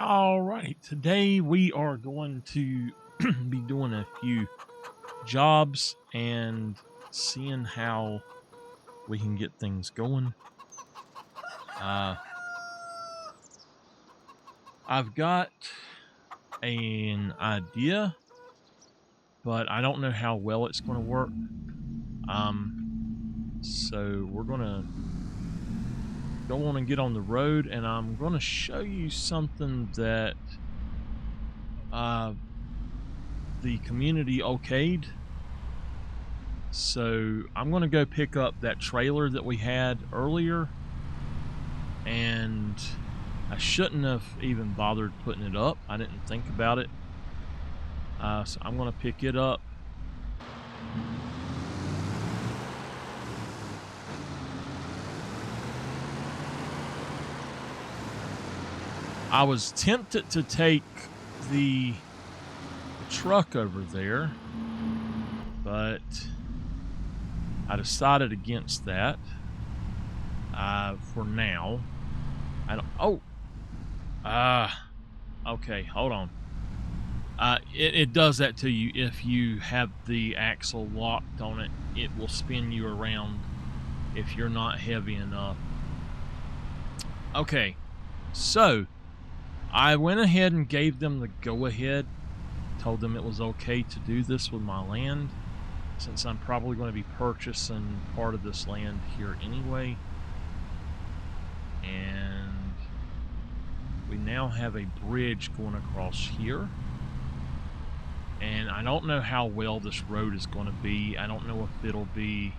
Alright, today we are going to be doing a few jobs and seeing how we can get things going. I've got an idea, but I don't know how well it's going to work. So we're going to go on and get on the road, and I'm going to show you something that the community okayed. So I'm going to go pick up that trailer that we had earlier, and I shouldn't have even bothered putting it up. I didn't think about it. So I'm going to pick it up. I was tempted to take the truck over there, but I decided against that for now. Okay, hold on. It does that to you if you have the axle locked on it. It will spin you around if you're not heavy enough. Okay, so I went ahead and gave them the go-ahead, told them it was okay to do this with my land, since I'm probably going to be purchasing part of this land here anyway. And we now have a bridge going across here. And I don't know how well this road is going to be. I don't know if it'll be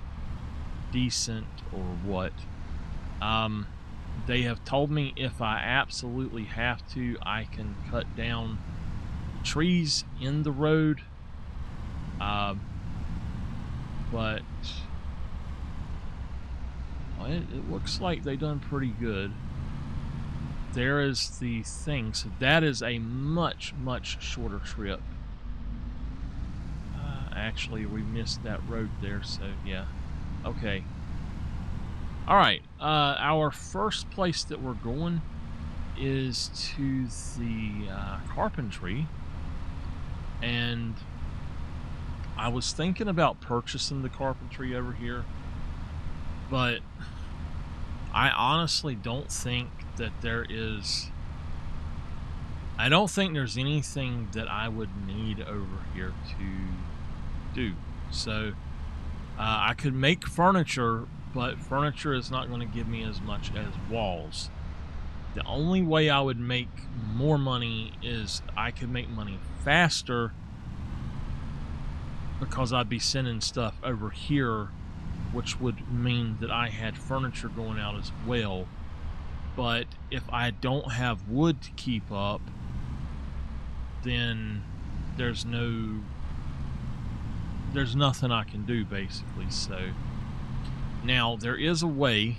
decent or what. They have told me if I absolutely have to, I can cut down trees in the road. But it looks like they done pretty good. There is the thing. So that is a much, much shorter trip. Actually, we missed that road there, so yeah. Okay. Alright, our first place that we're going is to the carpentry. And I was thinking about purchasing the carpentry over here, but I honestly don't think that I don't think there's anything that I would need over here to do. So I could make furniture, but furniture is not going to give me as much as walls. The only way I would make more money is I could make money faster, because I'd be sending stuff over here, which would mean that I had furniture going out as well. But if I don't have wood to keep up, then there's nothing I can do, basically. So now there is a way,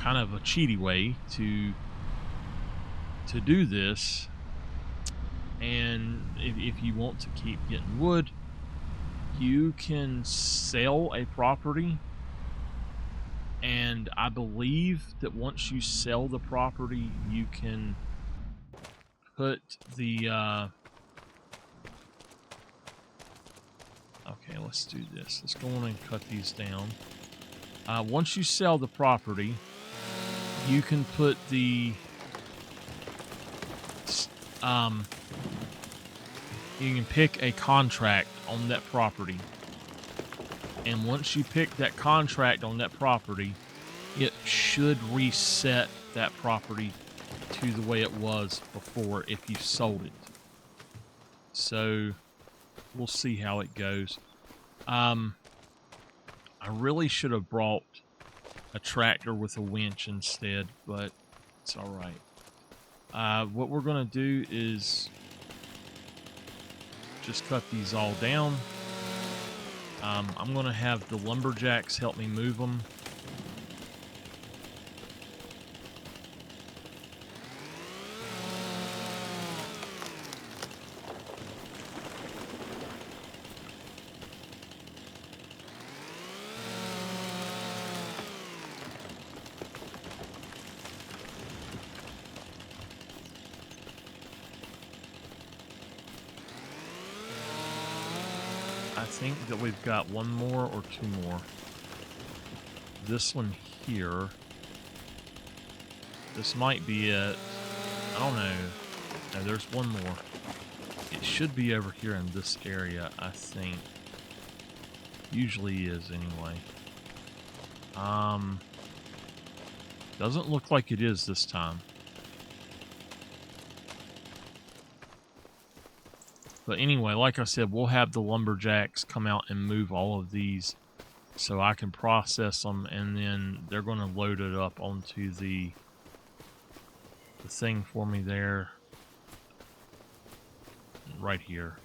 kind of a cheaty way to do this. And if you want to keep getting wood, you can sell a property, and I believe that once you sell the property, you can put the okay, let's do this. Let's go on and cut these down. Once you sell the property, you can put the you can pick a contract on that property. And once you pick that contract on that property, it should reset that property to the way it was before if you sold it. So we'll see how it goes. I really should have brought a tractor with a winch instead, but it's all right. What we're going to do is just cut these all down. I'm going to have the lumberjacks help me move them. I think that we've got one more or two more. This one here. This might be it. I don't know. No, there's one more. It should be over here in this area, I think. Usually is anyway. Doesn't look like it is this time. But anyway, like I said, we'll have the lumberjacks come out and move all of these so I can process them, and then they're going to load it up onto the thing for me there. Right here.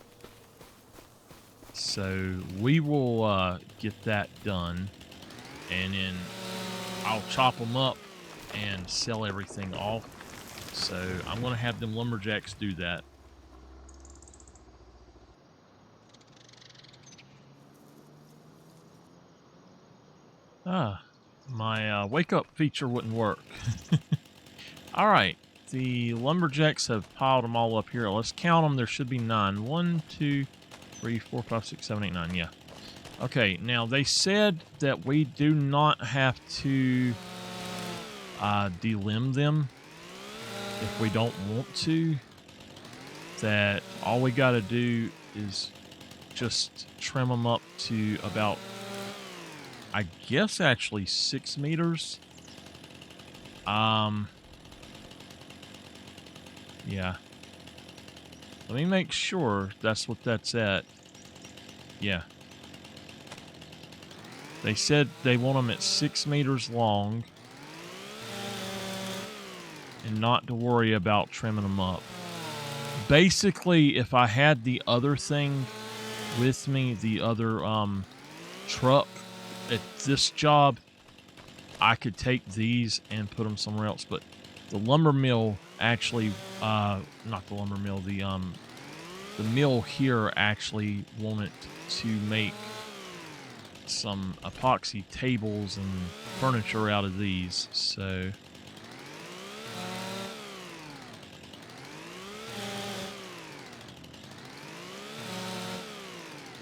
So we will get that done, and then I'll chop them up and sell everything off. So I'm going to have them lumberjacks do that. My wake up feature wouldn't work. All right, the lumberjacks have piled them all up here. Let's count them. There should be 9. 1, 2, 3, 4, 5, 6, 7, 8, 9. Yeah. Okay, now they said that we do not have to delimb them if we don't want to. That all we got to do is just trim them up to about, I guess, actually 6 meters. Yeah. Let me make sure that's what that's at. Yeah. They said they want them at 6 meters long and not to worry about trimming them up. Basically, if I had the other thing with me, the other truck at this job, I could take these and put them somewhere else. But the lumber mill actually, not the lumber mill, the mill here actually wanted to make some epoxy tables and furniture out of these, so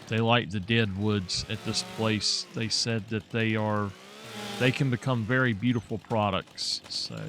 they like the dead woods at this place. They said that they can become very beautiful products, so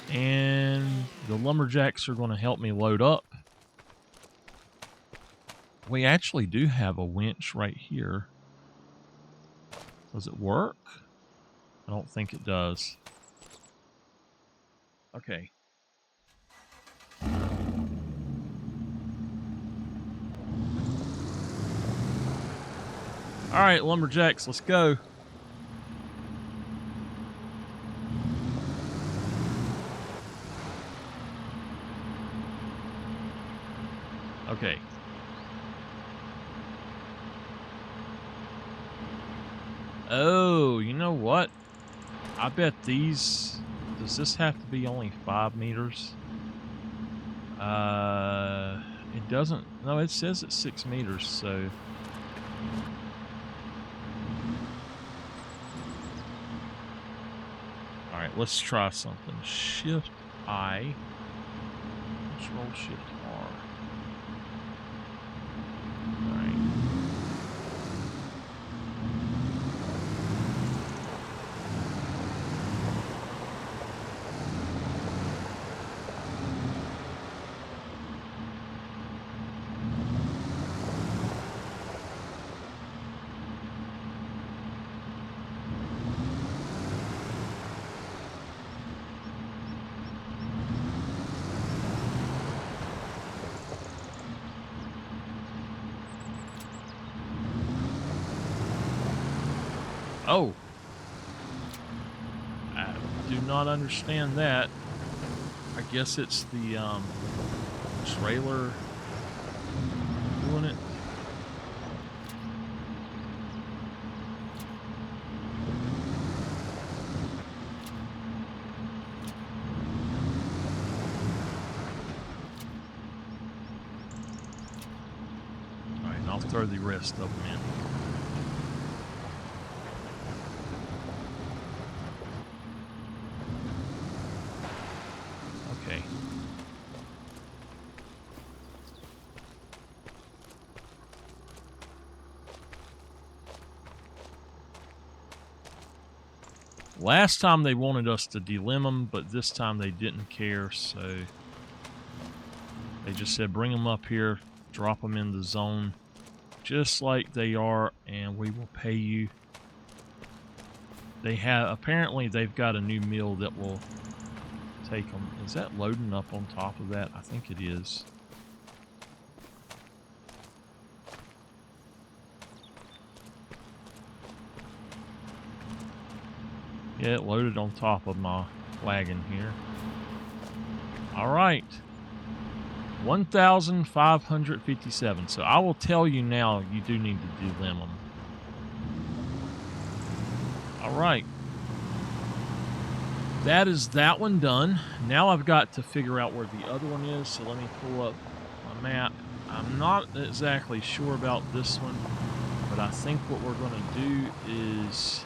and the lumberjacks are going to help me load up. We actually do have a winch right here. Does it work? I don't think it does. Okay. All right, lumberjacks, let's go. Okay. Oh, you know what? I bet these... Does this have to be only 5 meters? It doesn't... No, it says it's 6 meters, so... Alright, let's try something. Shift I. Control Shift R. Alright. Oh. I do not understand that. I guess it's the trailer doing it. I'll throw the rest of them in. Okay. Last time they wanted us to delimb them, but this time they didn't care, so they just said bring them up here, drop them in the zone just like they are, and we will pay you. They have, apparently they've got a new mill that will take them. Is that loading up on top of that? I think it is. Yeah, it loaded on top of my wagon here. All right. 1,557. So I will tell you now, you do need to delimb them. All right. That is that one done. Now I've got to figure out where the other one is. So let me pull up my map. I'm not exactly sure about this one, but I think what we're going to do is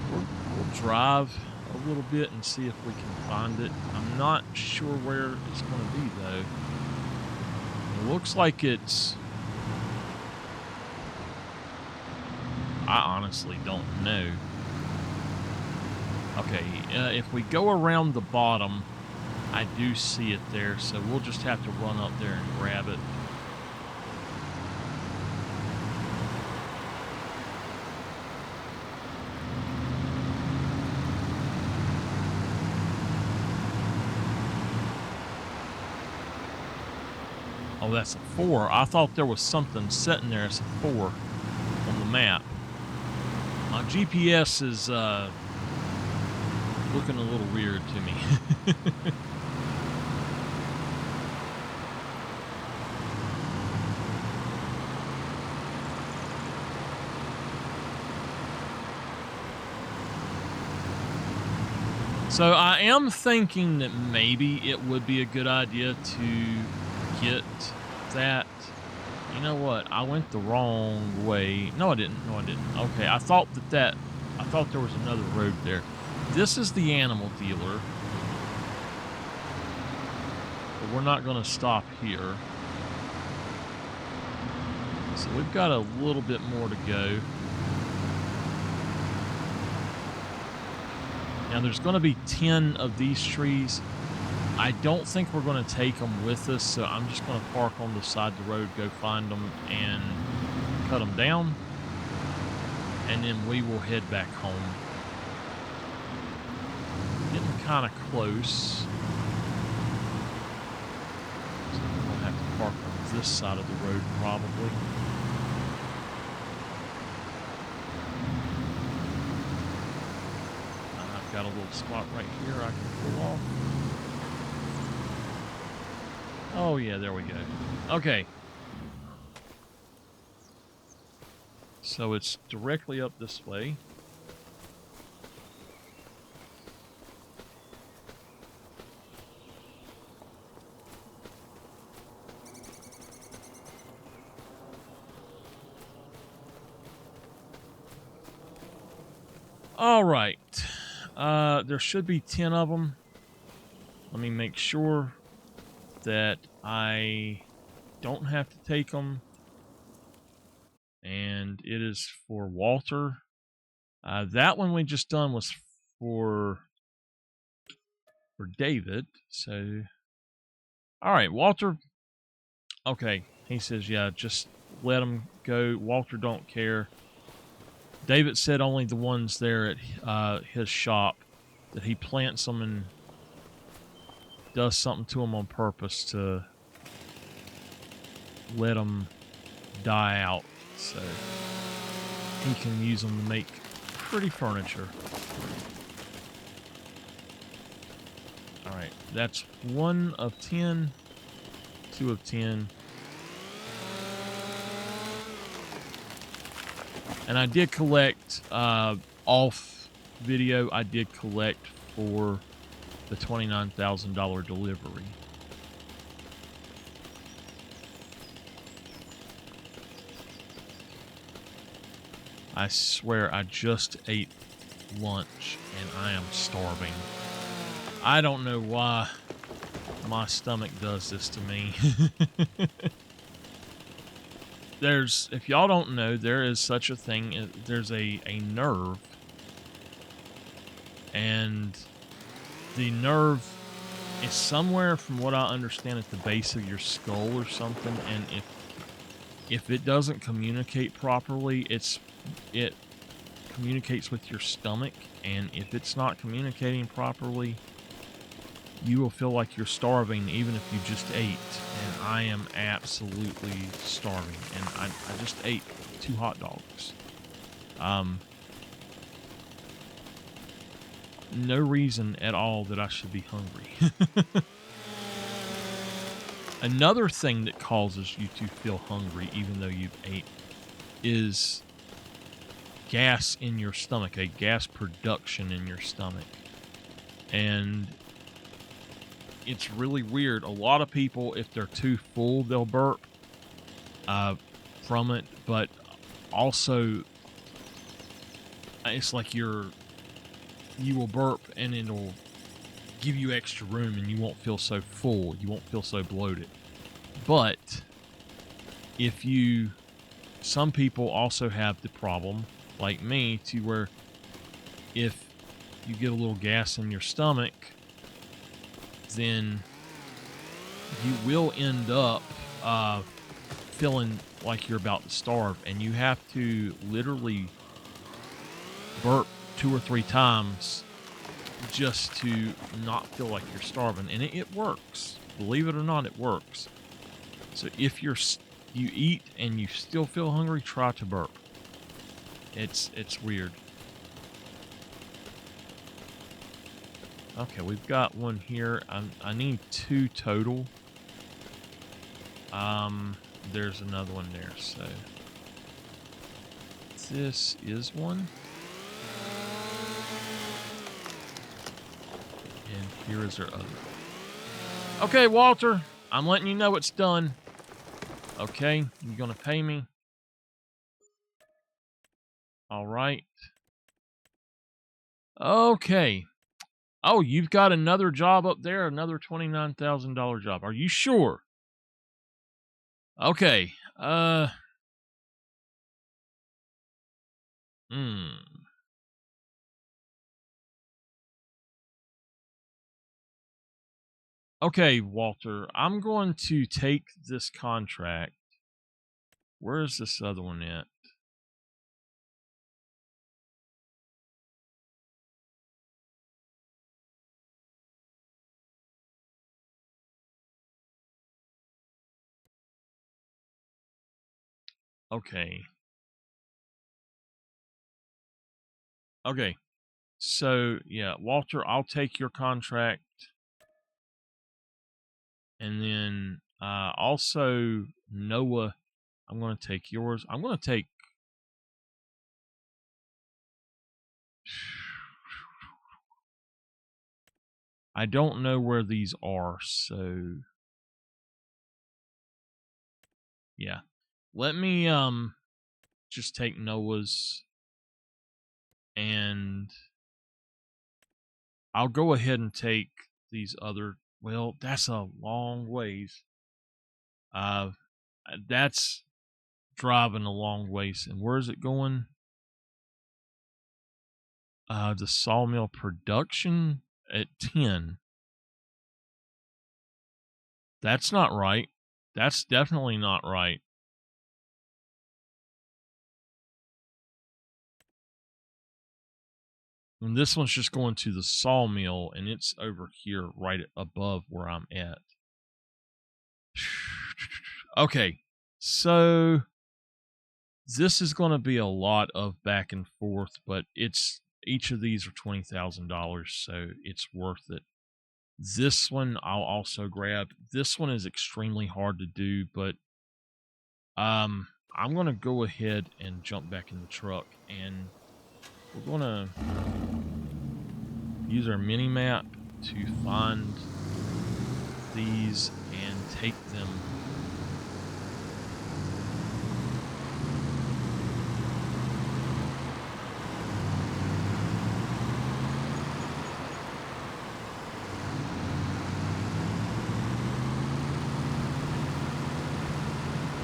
we'll drive a little bit and see if we can find it. I'm not sure where it's going to be, though. It looks like it's... I honestly don't know. Okay, if we go around the bottom, I do see it there, so we'll just have to run up there and grab it. Oh, that's a 4. I thought there was something sitting there as a 4 on the map. My GPS is looking a little weird to me. So I am thinking that maybe it would be a good idea to get that. You know what? I went the wrong way. No, I didn't. No, I didn't. Okay, I thought I thought there was another road there. This is the animal dealer. But we're not going to stop here. So we've got a little bit more to go. Now there's going to be 10 of these trees. I don't think we're going to take them with us, so I'm just going to park on the side of the road, go find them, and cut them down. And then we will head back home. Getting kind of close. So I'm going to have to park on this side of the road, probably. I've got a little spot right here I can pull off. Oh, yeah, there we go. Okay. So it's directly up this way. All right. There should be 10 of them. Let me make sure that I don't have to take them. And it is for Walter. That one we just done was for David. So, all right, Walter. Okay, he says, yeah, just let him go. Walter don't care. David said only the ones there at his shop, that he plants them and does something to them on purpose to let them die out, so he can use them to make pretty furniture. All right, that's 1 of 10, 2 of 10. And I did collect, off video, I did collect for the $29,000 delivery. I swear I just ate lunch and I am starving. I don't know why my stomach does this to me. If y'all don't know, there is such a thing. There's a nerve, and the nerve is somewhere, from what I understand, at the base of your skull or something. And if it doesn't communicate properly, it communicates with your stomach, and if it's not communicating properly, you will feel like you're starving even if you just ate. And I am absolutely starving, and I just ate 2 hot dogs. No reason at all that I should be hungry. Another thing that causes you to feel hungry even though you've ate is gas in your stomach, a gas production in your stomach. And it's really weird. A lot of people, if they're too full, they'll burp from it. But also, it's like you will burp and it'll give you extra room and you won't feel so full. You won't feel so bloated. But some people also have the problem, like me, to where if you get a little gas in your stomach, then you will end up feeling like you're about to starve, and you have to literally burp 2 or 3 times just to not feel like you're starving. And it works. Believe it or not, it works. So if you eat and you still feel hungry, try to burp. It's weird. Okay, we've got one here. I need 2 total. There's another one there, so this is one. And here is our other. Okay, Walter, I'm letting you know it's done. Okay, you gonna pay me? All right. Okay. Oh, you've got another job up there, another $29,000 job. Are you sure? Okay. Okay, Walter, I'm going to take this contract. Where's this other one at? Okay. Okay. So, yeah, Walter, I'll take your contract. And then also, Noah, I'm going to take yours. I'm going to take... I don't know where these are, so... Yeah. Let me just take Noah's, and I'll go ahead and take these other... Well, that's a long ways. That's driving a long ways. And where is it going? The sawmill production at 10. That's not right. That's definitely not right. And this one's just going to the sawmill, and it's over here right above where I'm at. Okay, so this is going to be a lot of back and forth, but each of these are $20,000, so it's worth it. This one I'll also grab. This one is extremely hard to do, but I'm going to go ahead and jump back in the truck, and we're going to use our mini map to find these and take them.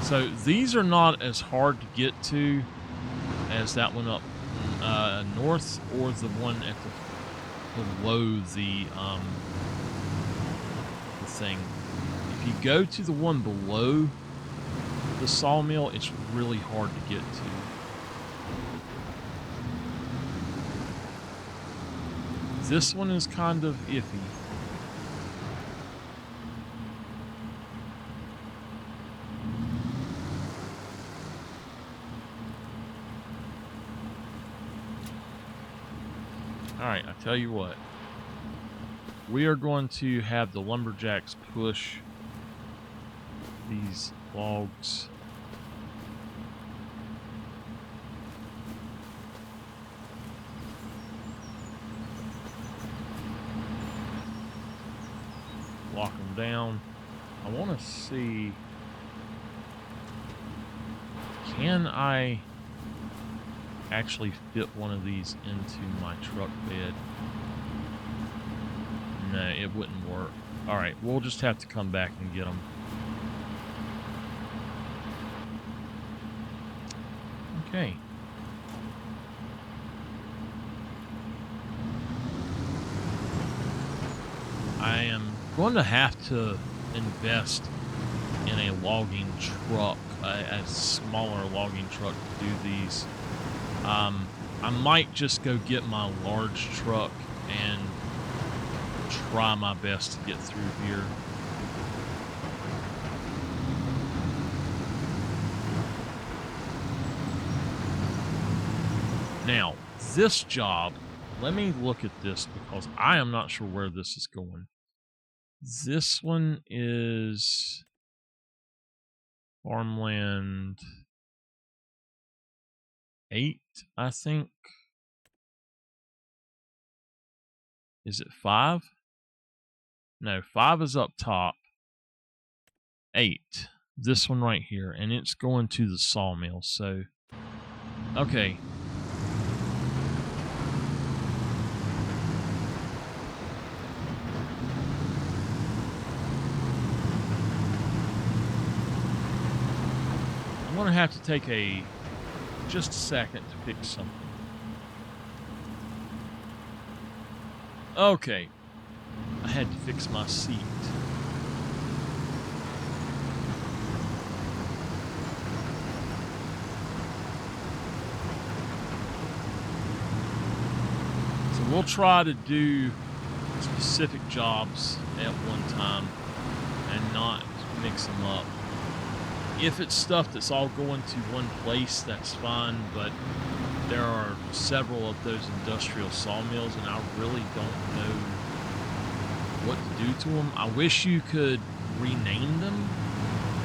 So these are not as hard to get to as that one up north, or the one at below the thing. If you go to the one below the sawmill, it's really hard to get to. This one is kind of iffy. Alright, I tell you what. We are going to have the lumberjacks push these logs. Lock them down. I want to see, can I actually fit one of these into my truck bed? No, it wouldn't work. All right, we'll just have to come back and get them. Okay. I am going to have to invest in a logging truck, a smaller logging truck to do these. I might just go get my large truck and try my best to get through here. Now, this job, let me look at this because I am not sure where this is going. This one is farmland 8, I think. Is it 5? No, 5 is up top. 8. This one right here, and it's going to the sawmill, so okay. I'm going to have to take just a second to fix something. Okay. I had to fix my seat. So we'll try to do specific jobs at one time and not mix them up. If it's stuff that's all going to one place, that's fine, but there are several of those industrial sawmills, and I really don't know what to do to them. I wish you could rename them.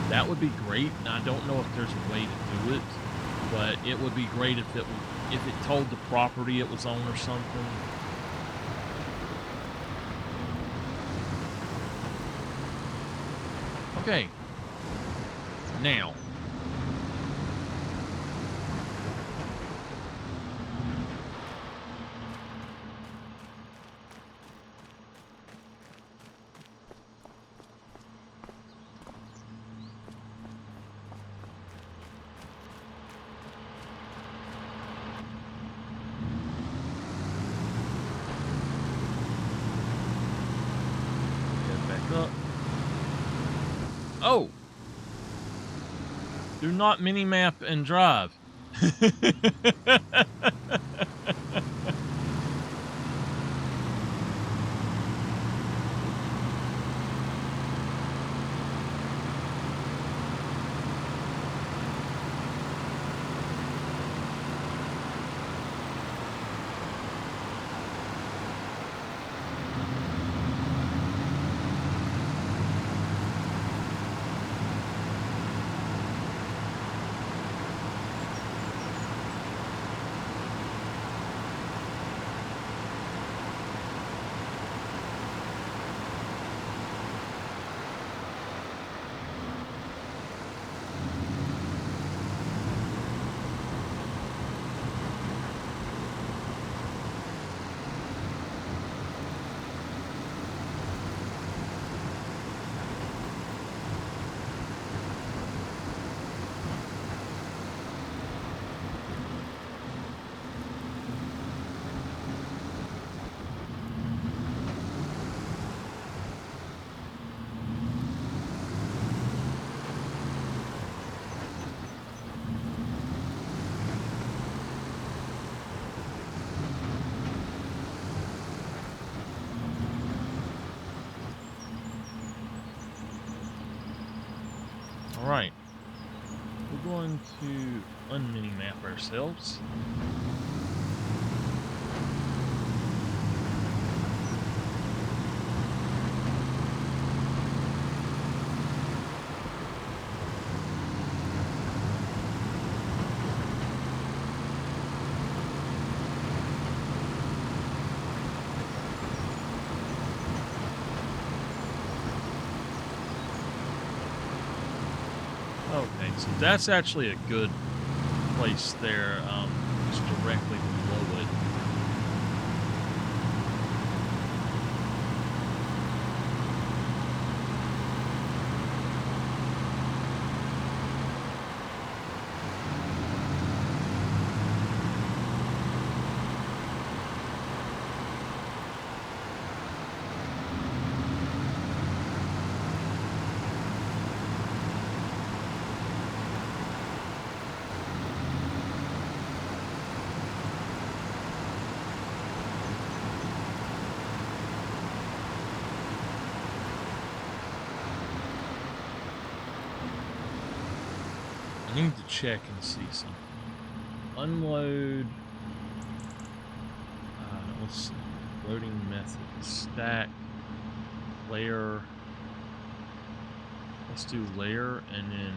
That would be great. And I don't know if there's a way to do it, but it would be great if it told the property it was on or something. Okay. Now, get back up. Oh! Do not minimap and drive. Alright. We're going to unminimap ourselves. Okay, so that's actually a good place there, just directly below it. I need to check and see something. Unload. Let's see. Loading method. Stack. Layer. Let's do layer and then.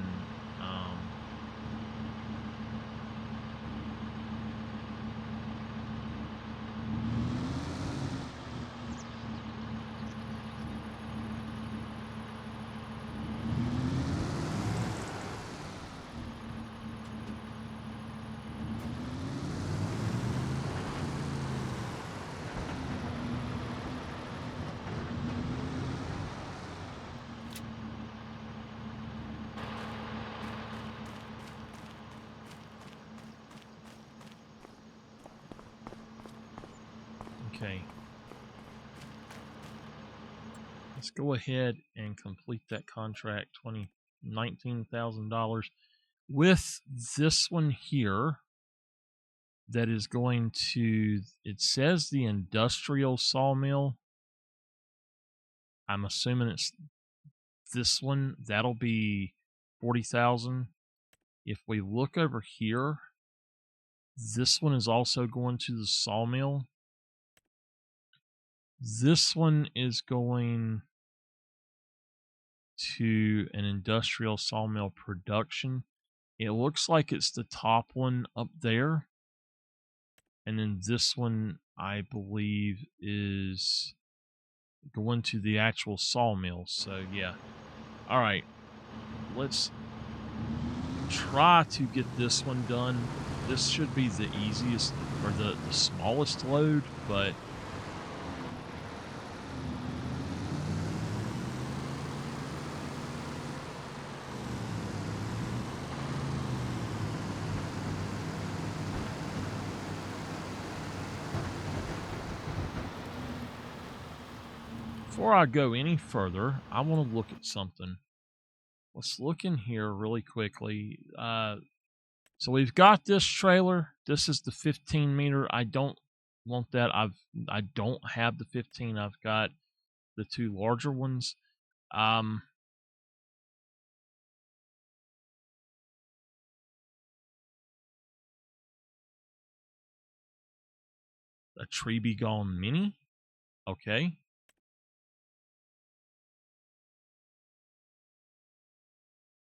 Okay. Let's go ahead and complete that contract, $19,000 with this one here that is going to, it says the industrial sawmill. I'm assuming it's this one. That'll be 40,000. If we look over here, this one is also going to the sawmill. This one is going to an industrial sawmill production. It looks like it's the top one up there. And then this one, I believe, is going to the actual sawmill. So, yeah. All right. Let's try to get this one done. This should be the easiest or the smallest load, but before I go any further, I want to look at something. Let's look in here really quickly. So we've got this trailer. This is the 15 meter. I don't want that. I don't have the 15. I've got the two larger ones. A Tree Be Gone Mini. Okay.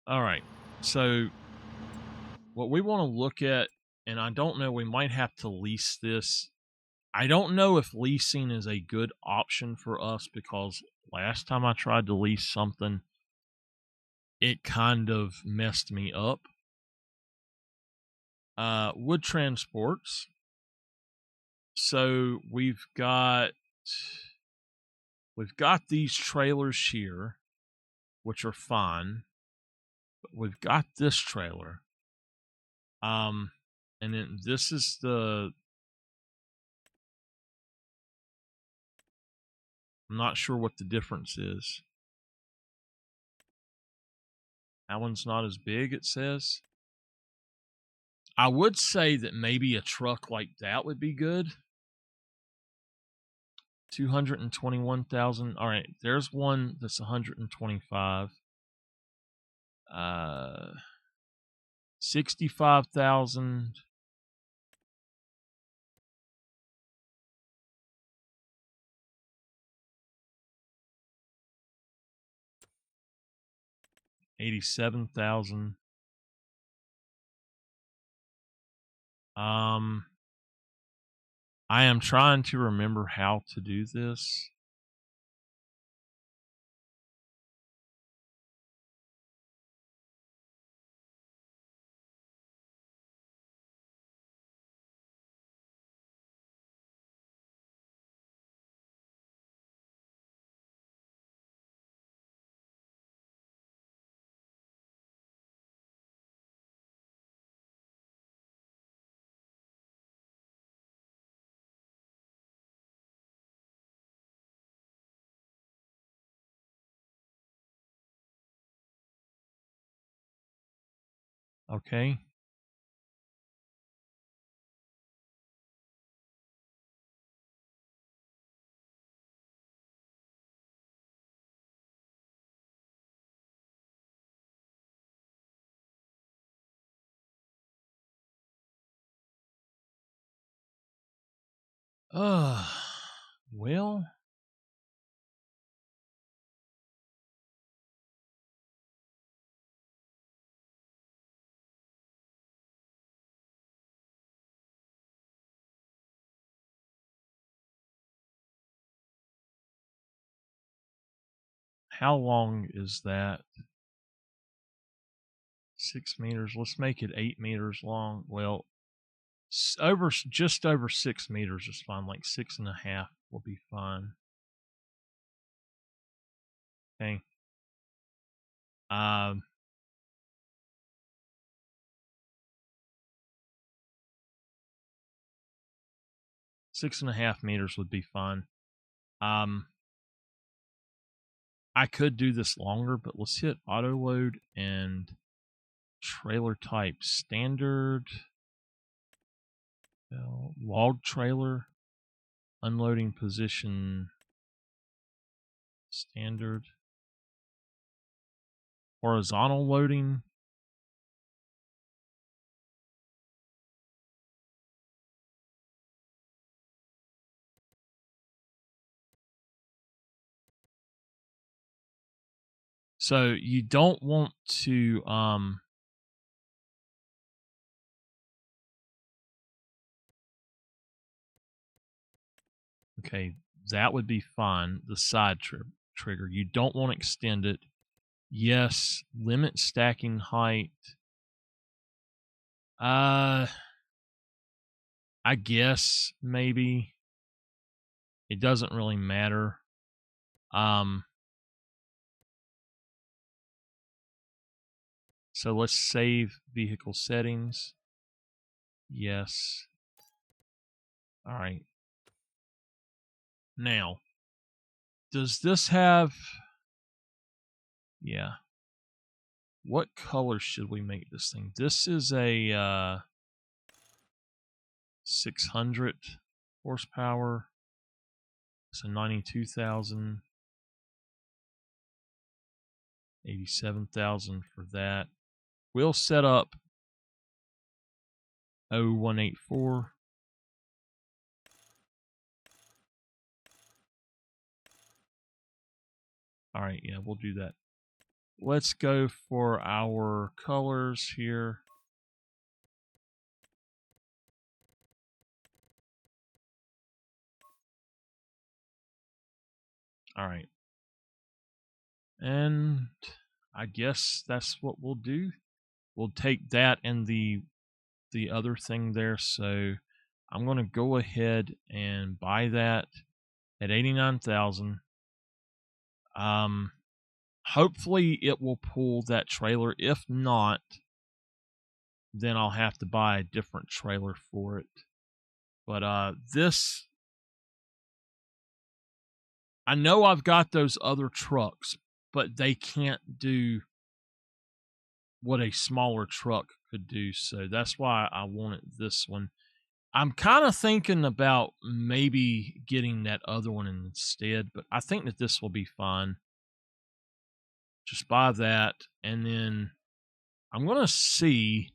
All right. So what we want to look at, and I don't know, we might have to lease this. I don't know if leasing is a good option for us because last time I tried to lease something, it kind of messed me up. Wood transports. So we've got these trailers here, which are fine. But we've got this trailer. And then this is the, I'm not sure what the difference is. That one's not as big, it says. I would say that maybe a truck like that would be good. 221,000. All right, there's one that's 125. $65,000. $87,000. I am trying to remember how to do this. Okay. Well, how long is that? 6 meters. Let's make it 8 meters long. Well, just over 6 meters is fine. Like 6.5 will be fine. Okay. 6.5 meters would be fine. I could do this longer, but let's hit auto load and trailer type standard. Log trailer. Unloading position standard. Horizontal loading. So you don't want to okay, that would be fine. The side trigger. You don't want to extend it. Yes, limit stacking height. I guess maybe it doesn't really matter. So let's save vehicle settings. Yes. All right. Now, does this have... Yeah. What color should we make this thing? This is a 600 horsepower. So 92,000. 87,000 for that. We'll set up 0184. All right, yeah, we'll do that. Let's go for our colors here. All right. And I guess that's what we'll do. We'll take that and the other thing there. So I'm going to go ahead and buy that at 89,000. Hopefully it will pull that trailer. If not, then I'll have to buy a different trailer for it. But this, I know I've got those other trucks, but they can't do what a smaller truck could do. So that's why I wanted this one. I'm kind of thinking about maybe getting that other one instead, but I think that this will be fine. Just buy that, and then I'm going to see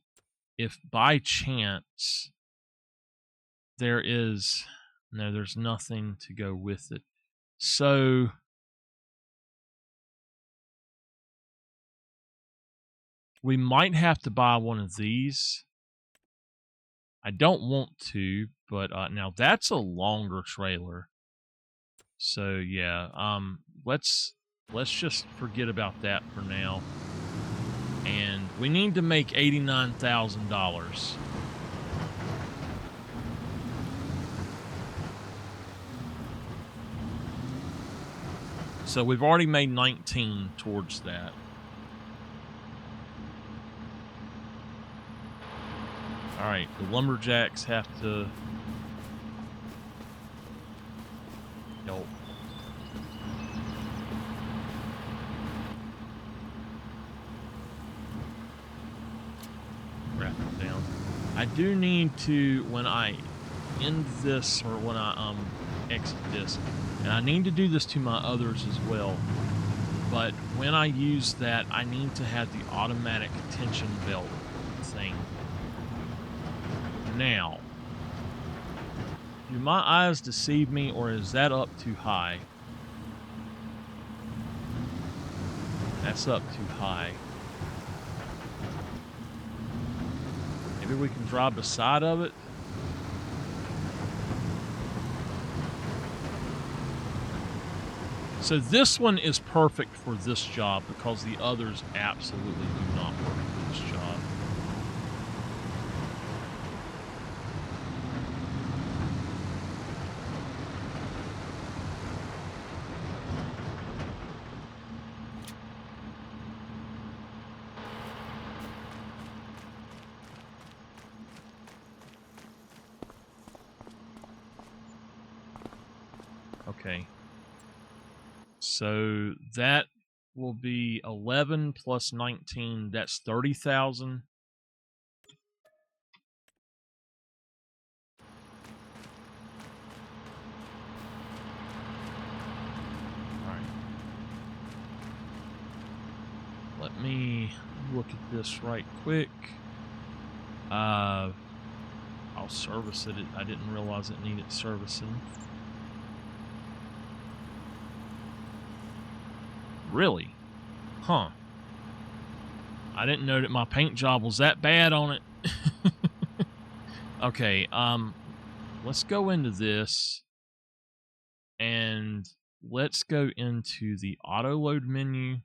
if by chance there is... No, there's nothing to go with it. So we might have to buy one of these. I don't want to, but now that's a longer trailer. So yeah, let's just forget about that for now. And we need to make $89,000. So we've already made 19 towards that. All right, the lumberjacks have to help. Wrap it down. I do need to, when I end this, or when I exit this, and I need to do this to my others as well, but when I use that, I need to have the automatic tension belt thing. Now, do my eyes deceive me, or is that up too high? That's up too high. Maybe we can drive beside of it. So this one is perfect for this job because the others absolutely do not work for this job. Okay. So that will be 11 plus 19. That's 30,000. All right. Let me look at this right quick. I'll service it. I didn't realize it needed servicing. Really? Huh. I didn't know that my paint job was that bad on it. Okay, let's go into this. And let's go into the auto load menu.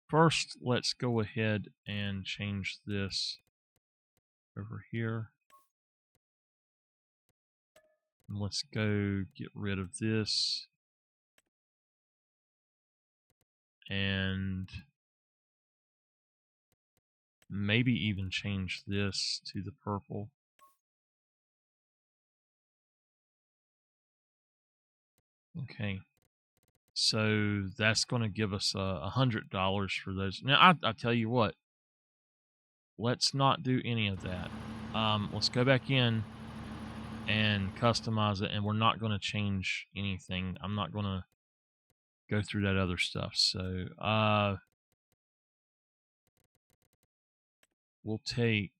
First, let's go ahead and change this over here. And let's go get rid of this. And maybe even change this to the purple. Okay. So that's going to give us $100 for those. Now, I tell you what. Let's not do any of that. Let's go back in and customize it, and we're not going to change anything. I'm not going to go through that other stuff. So we'll take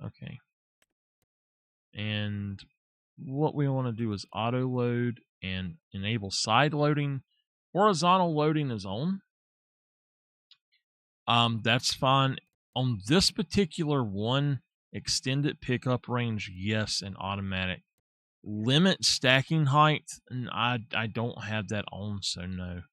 okay. And what we want to do is auto load and enable side loading. Horizontal loading is on. That's fine. On this particular one, extended pickup range, yes, and automatic. Limit stacking height, and I don't have that on, so no.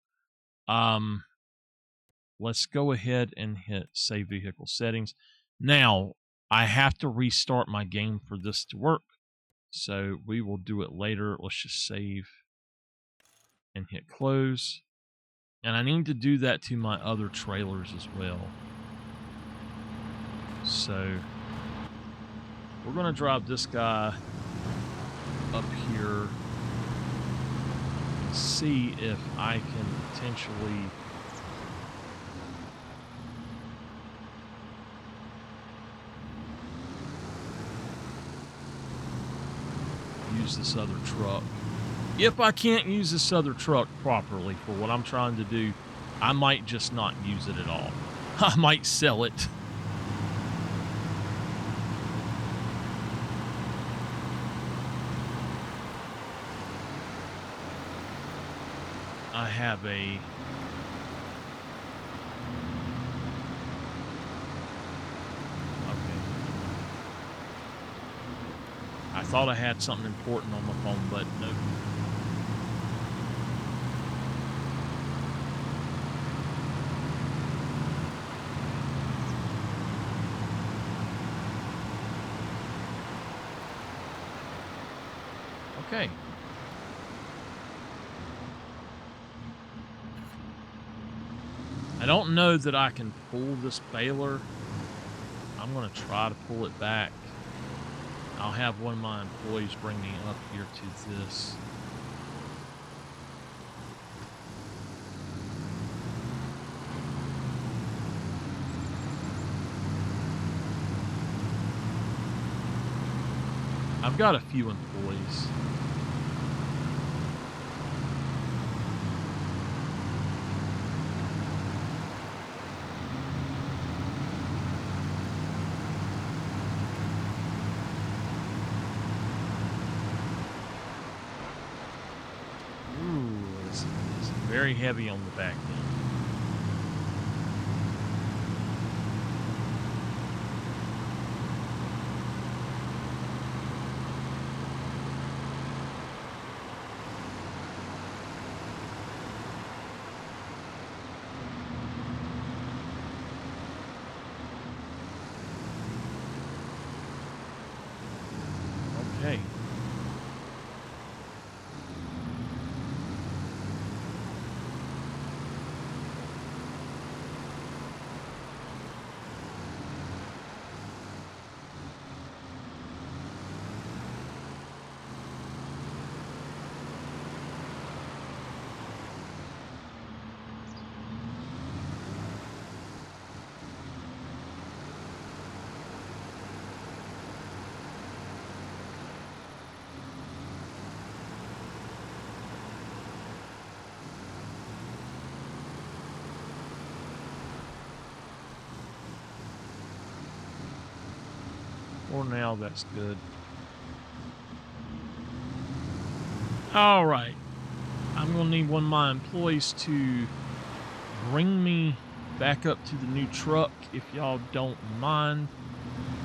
Let's go ahead and hit save vehicle settings. Now, I have to restart my game for this to work, so we will do it later. Let's just save and hit close. And I need to do that to my other trailers as well. So we're going to drive this guy up here and see if I can potentially use this other truck. If I can't use this other truck properly for what I'm trying to do, I might just not use it at all. I might sell it. I have a... I thought I had something important on my phone, but no. Okay. I don't know that I can pull this baler. I'm going to try to pull it back. I'll have one of my employees bring me up here to this. I've got a few employees. Very heavy on the back end. Okay. For now, that's good. All right. I'm going to need one of my employees to bring me back up to the new truck, if y'all don't mind.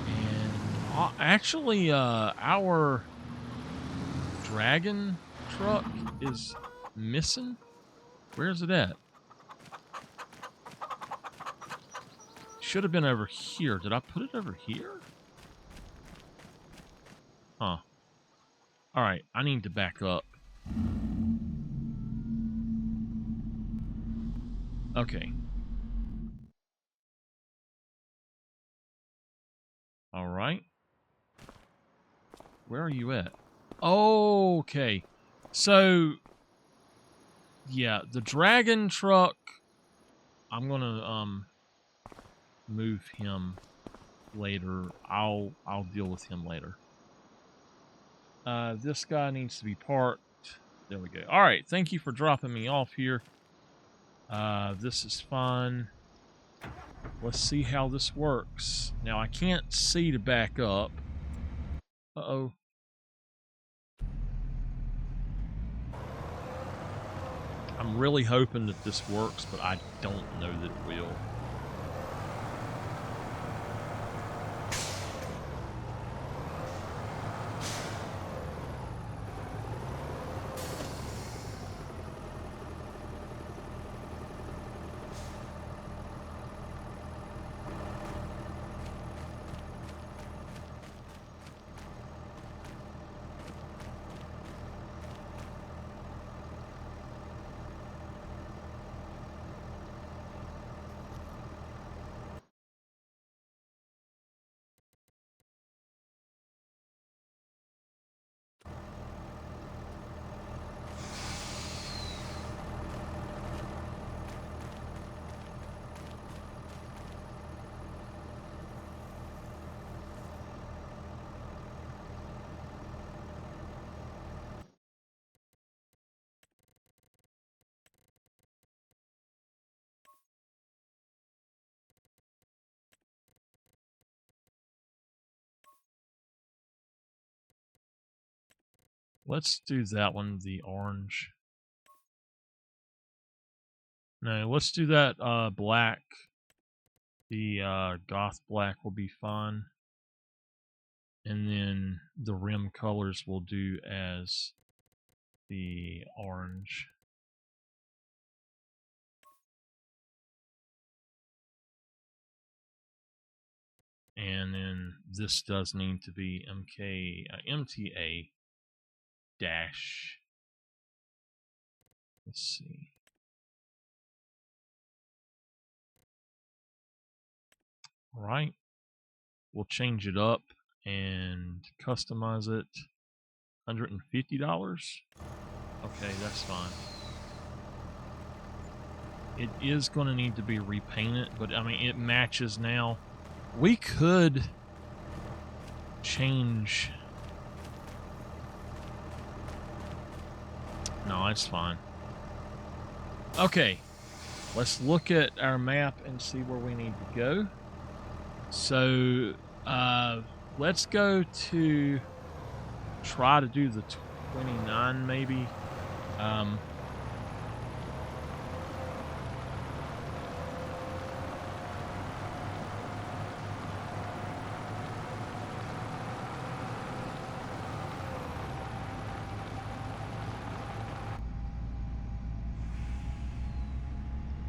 And actually, our Dragon truck is missing. Where's it at? Should have been over here. Did I put it over here? Huh. All right, I need to back up. Okay. All right. Where are you at? Okay. So, yeah, the Dragon truck, I'm going to move him later. I'll deal with him later. This guy needs to be parked. There we go. All right, thank you for dropping me off here. This is fun. Let's see how this works. Now, I can't see to back up. Uh-oh. I'm really hoping that this works, but I don't know that it will. Let's do that one, the orange. No, let's do that black. The goth black will be fine. And then the rim colors will do as the orange. And then this does need to be MTA dash. Let's see. All right. We'll change it up and customize it. $150. Okay, that's fine. It is going to need to be repainted, but I mean, it matches now. We could change. No, it's fine. Okay, let's look at our map and see where we need to go. So, let's go to try to do the 29 maybe.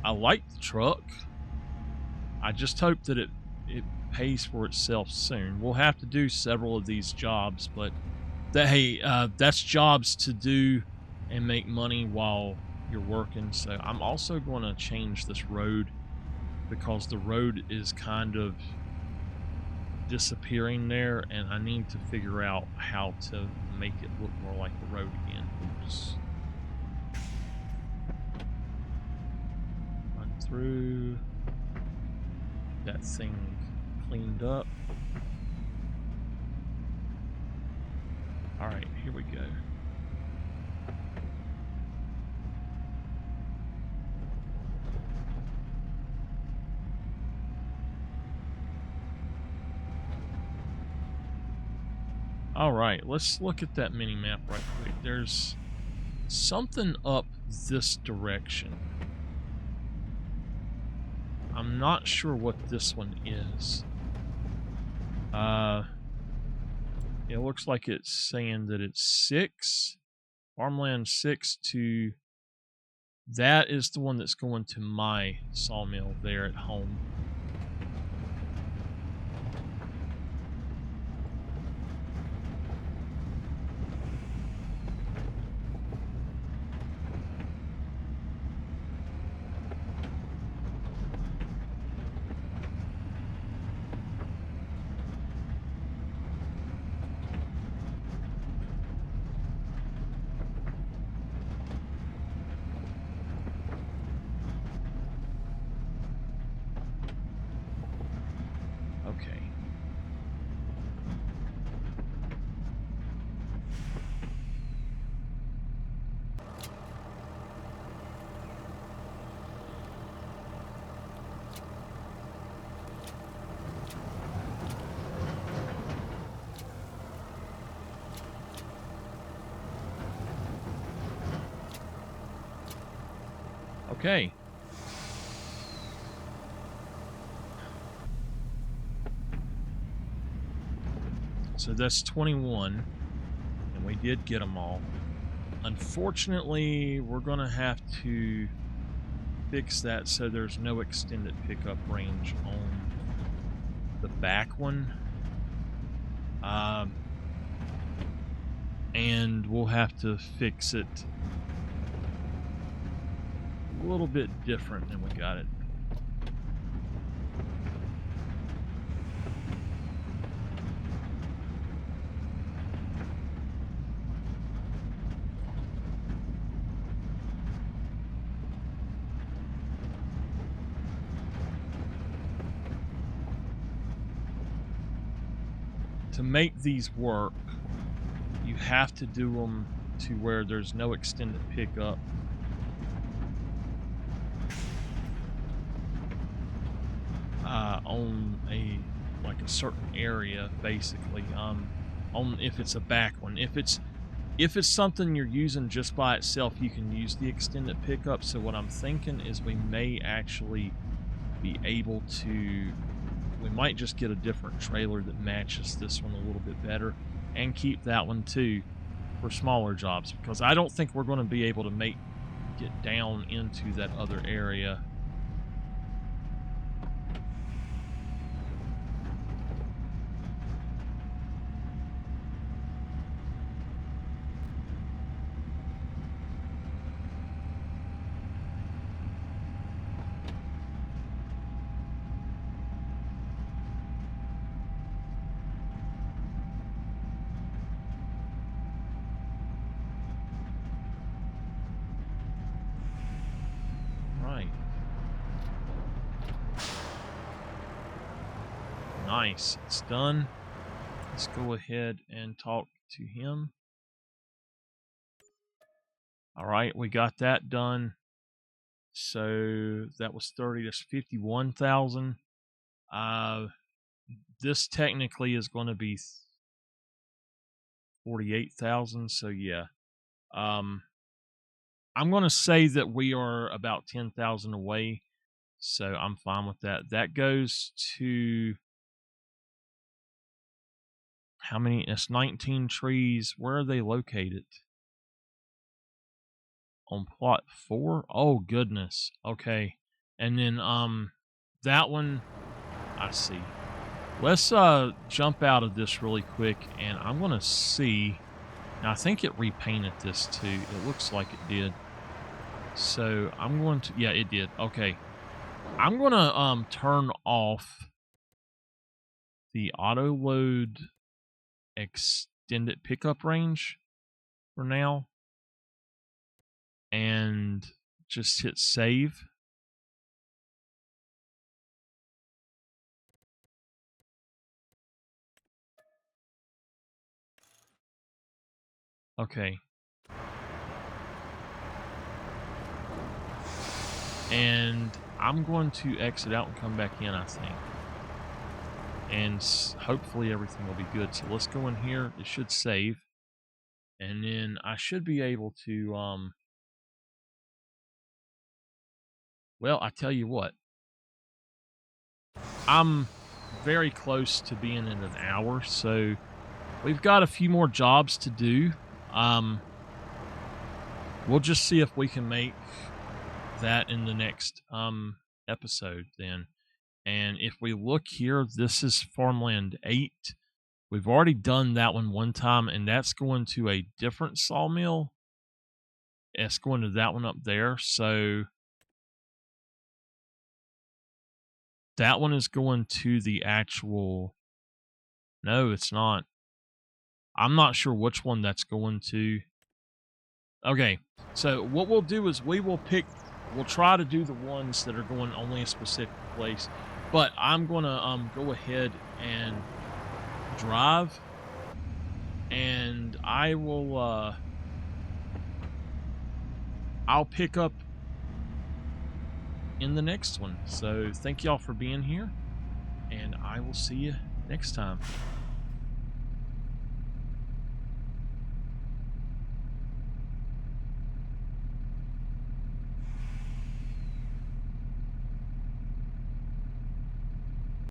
I like the truck. I just hope that it pays for itself soon. We'll have to do several of these jobs, but that's jobs to do and make money while you're working. So I'm also going to change this road because the road is kind of disappearing there, and I need to figure out how to make it look more like the road again. Oops. Run through. That thing cleaned up. All right, here we go. All right, let's look at that mini map right quick. There's something up this direction. I'm not sure what this one is. It looks like it's saying that it's 6, farmland 6 to, that is the one that's going to my sawmill there at home. Okay. Okay. So that's 21, and we did get them all. Unfortunately, we're going to have to fix that so there's no extended pickup range on the back one. And we'll have to fix it a little bit different than we got it. To make these work, you have to do them to where there's no extended pickup. On a certain area, basically. On if it's a back one. If it's If it's something you're using just by itself, you can use the extended pickup. So what I'm thinking is we may actually be able to, we might just get a different trailer that matches this one a little bit better and keep that one too for smaller jobs, because I don't think we're going to be able to get down into that other area. Right. Nice. It's done. Let's go ahead and talk to him. All right, we got that done. So that was 30. That's 51,000. This technically is going to be 48,000. So yeah. I'm going to say that we are about 10,000 away. So I'm fine with that. That goes to how many? That's 19 trees. Where are they located? On plot 4? Oh goodness. Okay. And then that one I see. Let's jump out of this really quick, and I'm going to see. Now I think it repainted this too. It looks like it did. So I'm going to, yeah, it did. Okay. I'm going to turn off the auto load extended pickup range for now and just hit save. Okay. And I'm going to exit out and come back in, I think. And hopefully everything will be good. So let's go in here. It should save. And then I should be able to, well, I tell you what. I'm very close to being in an hour, so we've got a few more jobs to do. We'll just see if we can make that in the next episode then. And if we look here, this is Farmland 8. We've already done that one time, and that's going to a different sawmill. It's going to that one up there. So that one is going to the actual... No, it's not. I'm not sure which one that's going to. Okay, so what we'll do is we'll try to do the ones that are going only a specific place. But I'm going to go ahead and drive, and I will I'll pick up in the next one. So thank y'all for being here, and I will see you next time.